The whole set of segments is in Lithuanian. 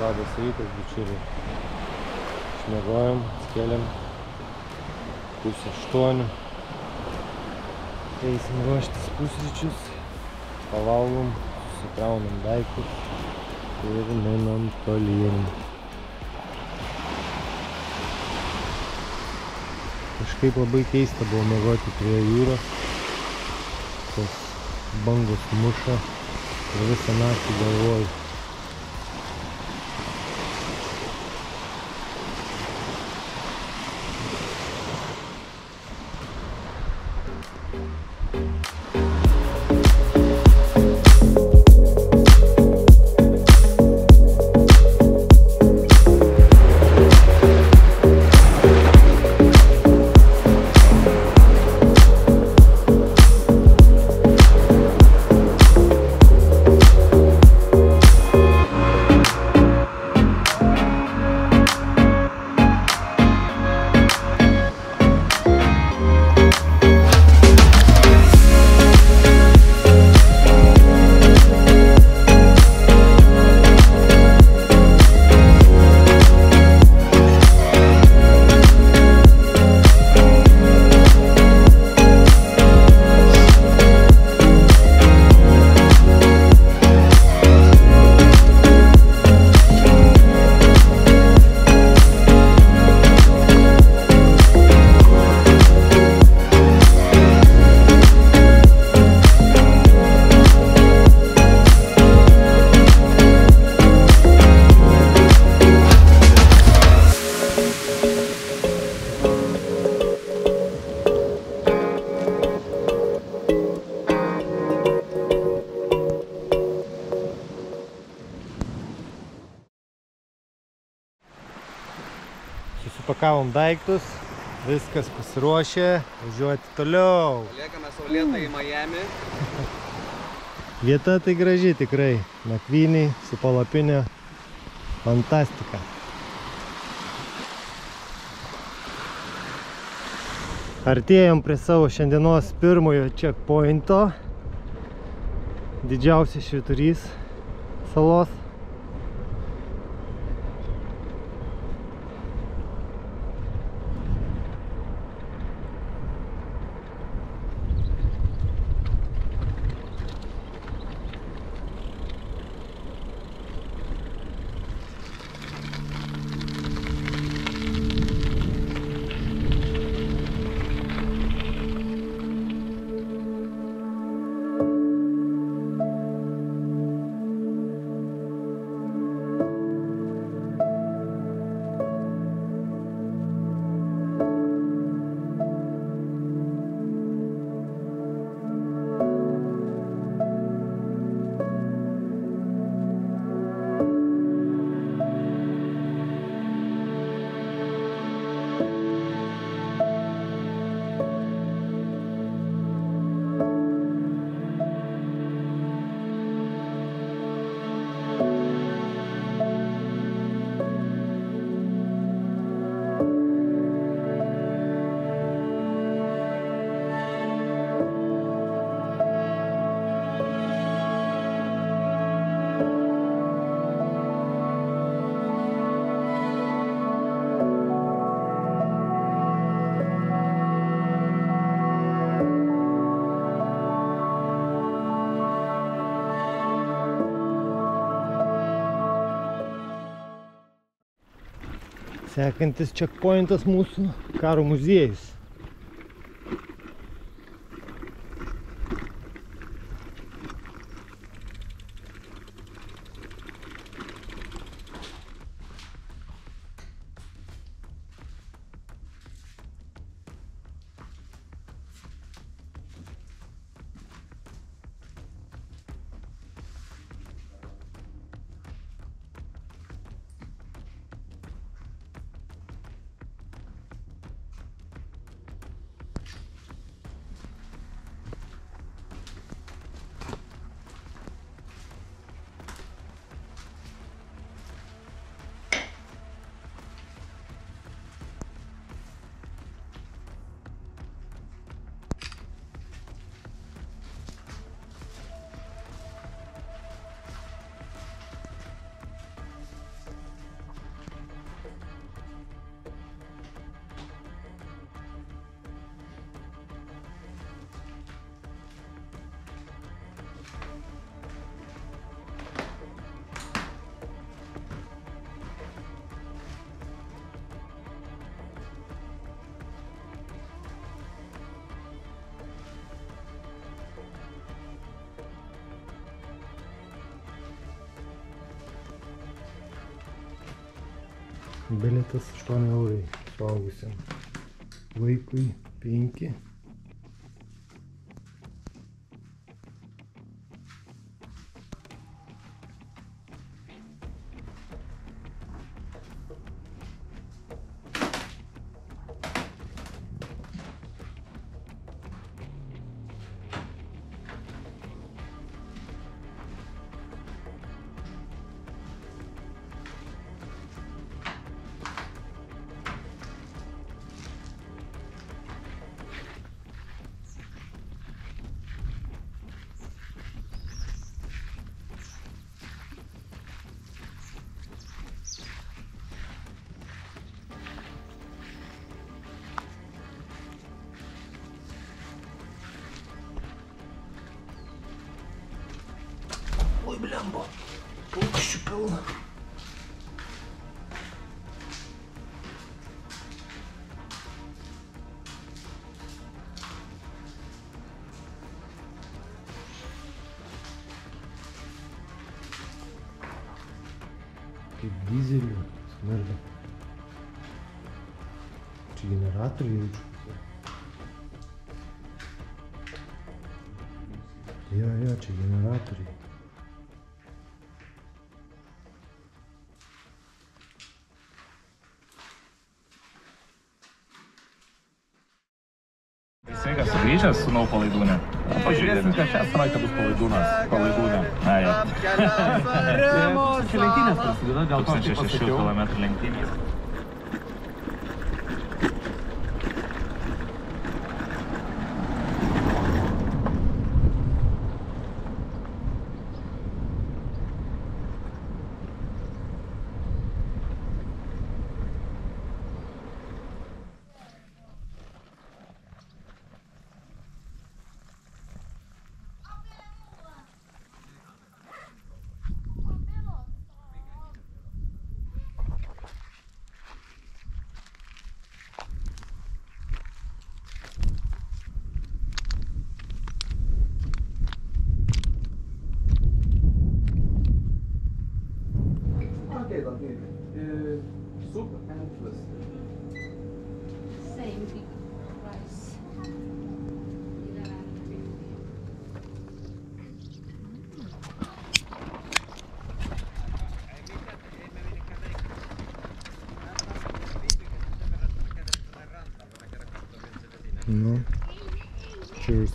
Labas rytas, bičiuliai. Išmiegojom, skėlėm 7:30. Eisim ruoštis pusryčius, pavalgom, susikraunam daiktus ir einam tolyn. Kažkaip labai keista buvo miegoti prie jūros. Tos bangos muša ir visą naktį galvoju. Susipakavom daiktus, viskas pasiruošė, važiuoti toliau. Liekame saulėtą į Miami. Vieta tai graži tikrai, nakvyniai su palapinė, fantastika. Artėjom prie savo šiandienos pirmojo checkpointo, didžiausias švyturys salos. Sekantis checkpointas mūsų karo muziejus. Bilietas 8 eurai suaugusiam. Vaikui 5. Oi, blemba, paukščių pilna. Kaip dizelių smerda. Čia generatoriai jaučiu. Jo, čia generatoriai. Sveikas sugrįžęs su naujo palaidūne. Pažiūrėsim, kad šią savaitę bus palaidūnė. Na, jo. Čia lenktynės prasideda, dėl to 1600 km lenktynės. Soup and twist. Same big rice. No. Cheers.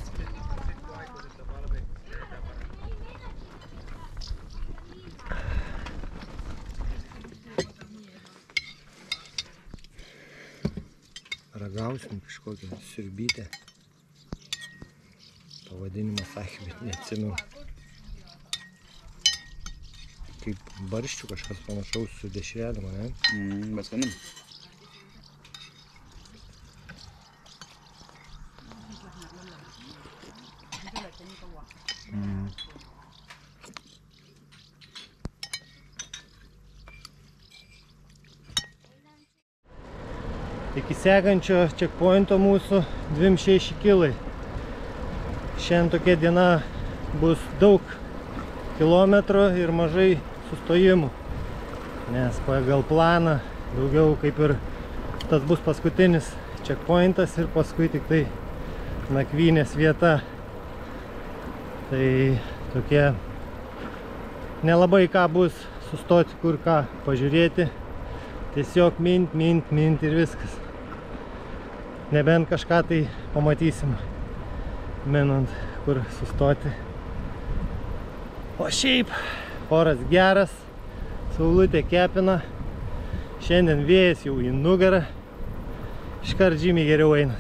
Ragausim kažkokią siurbytę. Pavadinimą sakė, bet neatsimenu. Kaip barščių kažkas panašaus su dešrelėm, ne? Bet skanim. Iki sekančio checkpointo mūsų 26 kilai. Šiandien tokia diena bus daug kilometrų ir mažai sustojimų. Nes pagal planą daugiau kaip ir tas bus paskutinis checkpointas ir paskui tik tai nakvynės vieta. Tai tokie nelabai ką bus sustoti, kur ką pažiūrėti. Tiesiog mint ir viskas. Nebent kažką tai pamatysim, minant, kur sustoti. O šiaip, oras geras, saulutė kepina. Šiandien vėjas jau į nugarą. Iškart žymiai geriau eina.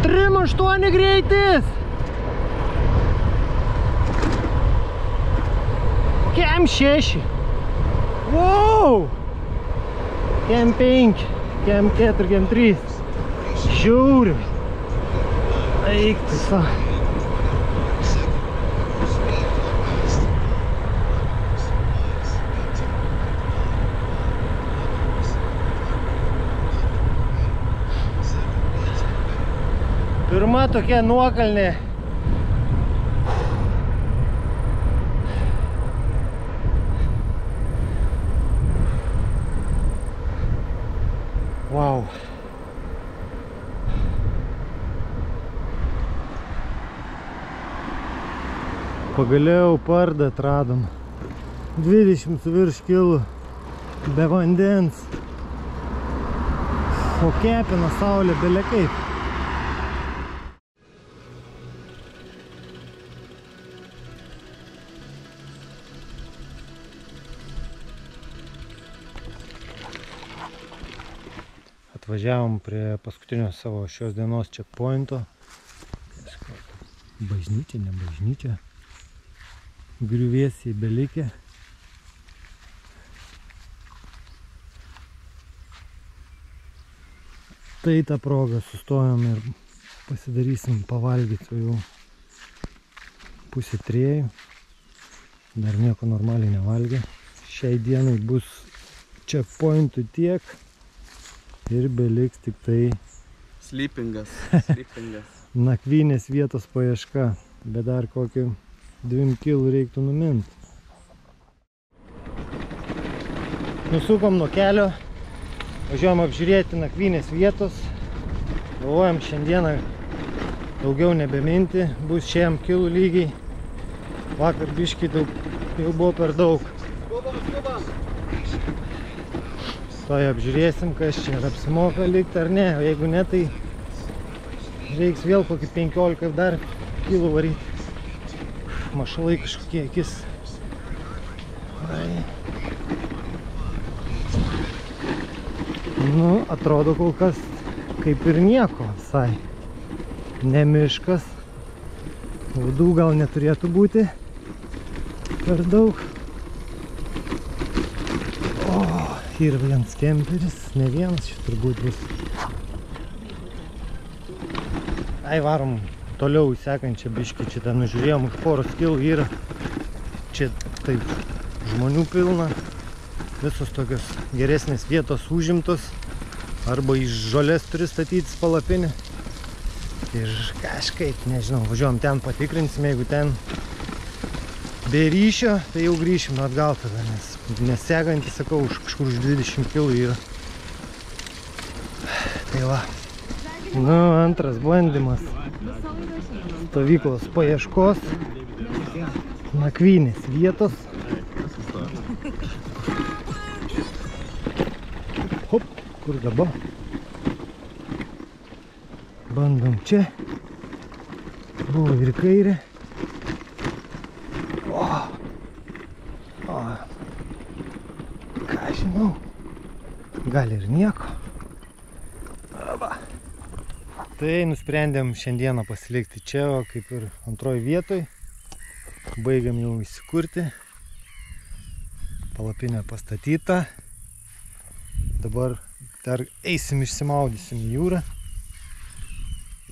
Trim 8 greitis! Kem 6. Wow! Kem 5, kem 4, kem 3. Žiūriu. Eik tu sa. Pirma tokia nuokalnė Wow. Pagaliau pardą atradom. 20 su virš kilų be vandens. O kepina saulė bele kaip. Atvažiavom prie paskutinio savo šios dienos checkpointo. Bažnyčia, ne bažnyčia. Griuvėsiai belikė. Tai tą progą sustojom ir pasidarysim pavalgyti, o jau 2:30. Dar nieko normaliai nevalgė. Šiai dienai bus checkpointų tiek ir beliks tik tai Sleepingas. nakvynės vietos paieška, bet dar kokį 2 kilų reiktų numinti. Nusukom nuo kelio, važiuojam apžiūrėti nakvynės vietos. Galvojam šiandieną daugiau nebeminti, bus 6 kilų lygiai. Vakar biškį jau buvo per daug. Toj apžiūrėsim, kas čia ir apsimoka likti ar ne, o jeigu ne, tai reiks vėl kokį 15 dar kilų varyti. Mašalai kažkokie akis. Nu, atrodo kol kas kaip ir nieko visai. Ne miškas. Vadų gal neturėtų būti per daug. Ir vienas kemperis, ne vienas šis turbūt bus. Ai, varom toliau į sekančią biškį, čia ten nužiūrėjom už poros kilų yra. Čia taip žmonių pilna, visos tokios geresnės vietos užimtos, arba iš žolės turi statytis palapinę. Ir kažkaip, nežinau, važiuojam ten patikrinsim, jeigu ten be ryšio, tai jau grįšim atgal tada, nes segantį, sakau, kažkur už 20 kilų yra. Tai va. Nu, antras bandymas stovyklos paieškos, nakvynės vietos. Hop, kur dabar? Bandom čia. Buvo ir kairė. Ką žinau, gal ir nieko. Tai nusprendėm šiandieną pasilikti čia, o kaip ir antroji vietoj. Baigiam jau įsikurti. Palapinė pastatyta. Dabar dar eisim išsimaudysim į jūrą.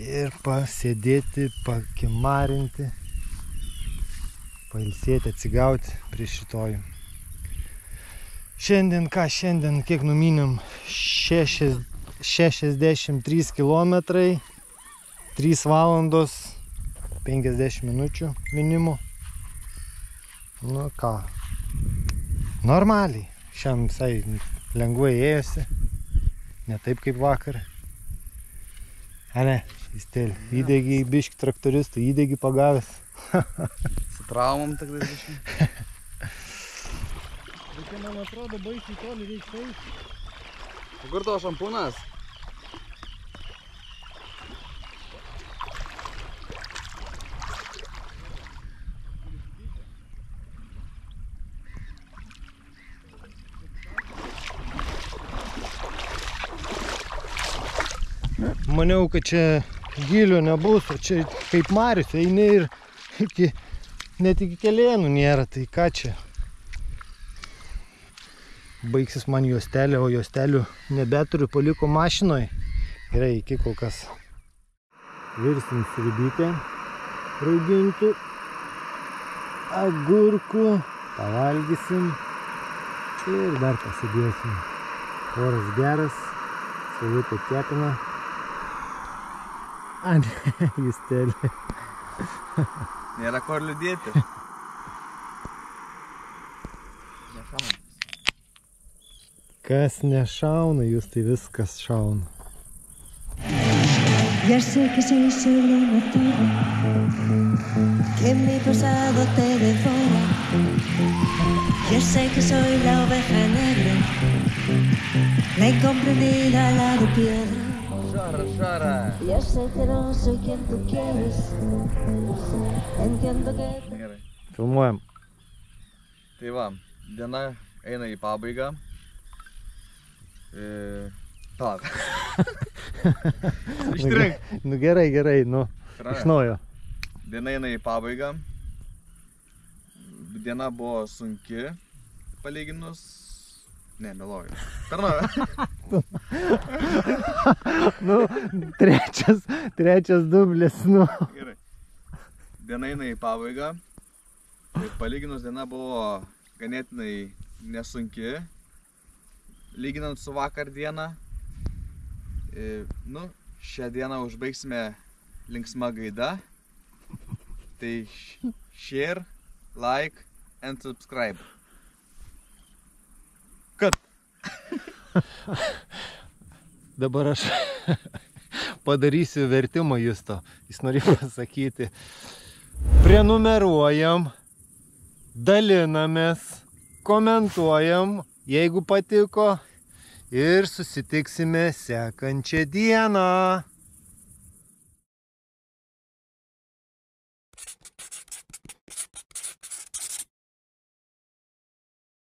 Ir pasėdėti, pakimarinti, pailsėti, atsigauti prieš rytojų. Šiandien, kiek numynėm? 63 kilometrai, 3 valandos, 50 minučių minimu. Nu ką, normaliai. Šiandien visai lengvai ėjosi, ne taip kaip vakar. Įstėlį, įdegi biškį traktoristų, įdegi pagavęs. Su traumom tik 20. Bet man atrodo, baisiai toli reiks eiti. Kur tavo šampūnas? Maniau, kad čia gilio nebus, o čia kaip marius eini ir net iki Kelėnų nėra, tai ką čia? Baigsis man juostelė, o juostelių nebeturiu, paliko mašinoje. Gerai, iki kol kas. Virsim sriubytę, raugintų agurkų, pavalgysim ir dar pasidėsim. Oras geras, saulutė kepina. A, ne, justelė. Nėra ko ir liūdėti. Kas nešauna, jūs tai viskas šauna. Ya sé que soy solo una torre, que mi pasado te devora. Ya sé que soy la oveja negra, la incomprendida, la de piedra. Šara. Ya sé que no soy quien tú quieres, entiendo que... Gerai. Filmuojam. Tai va, diena eina į pabaigą. Palauk. Ištrink. Nu gerai, nu. Iš naujo. Diena eina į pabaigą. Diena buvo sunki, palyginus. Ne, meluoju. Per naują. Nu, trečias dublis, nu. Gerai. Diena eina į pabaigą. Tai palyginus diena buvo ganėtinai nesunki. Lyginant su vakar dieną. Nu, šią dieną užbaigsime linksma gaida. Tai share, like and subscribe. Kad? Dabar aš padarysiu vertimą Justo. Jis norėjo pasakyti. Prenumeruojam, dalinamės, komentuojam, jeigu patiko ir susitiksime sekančią dieną.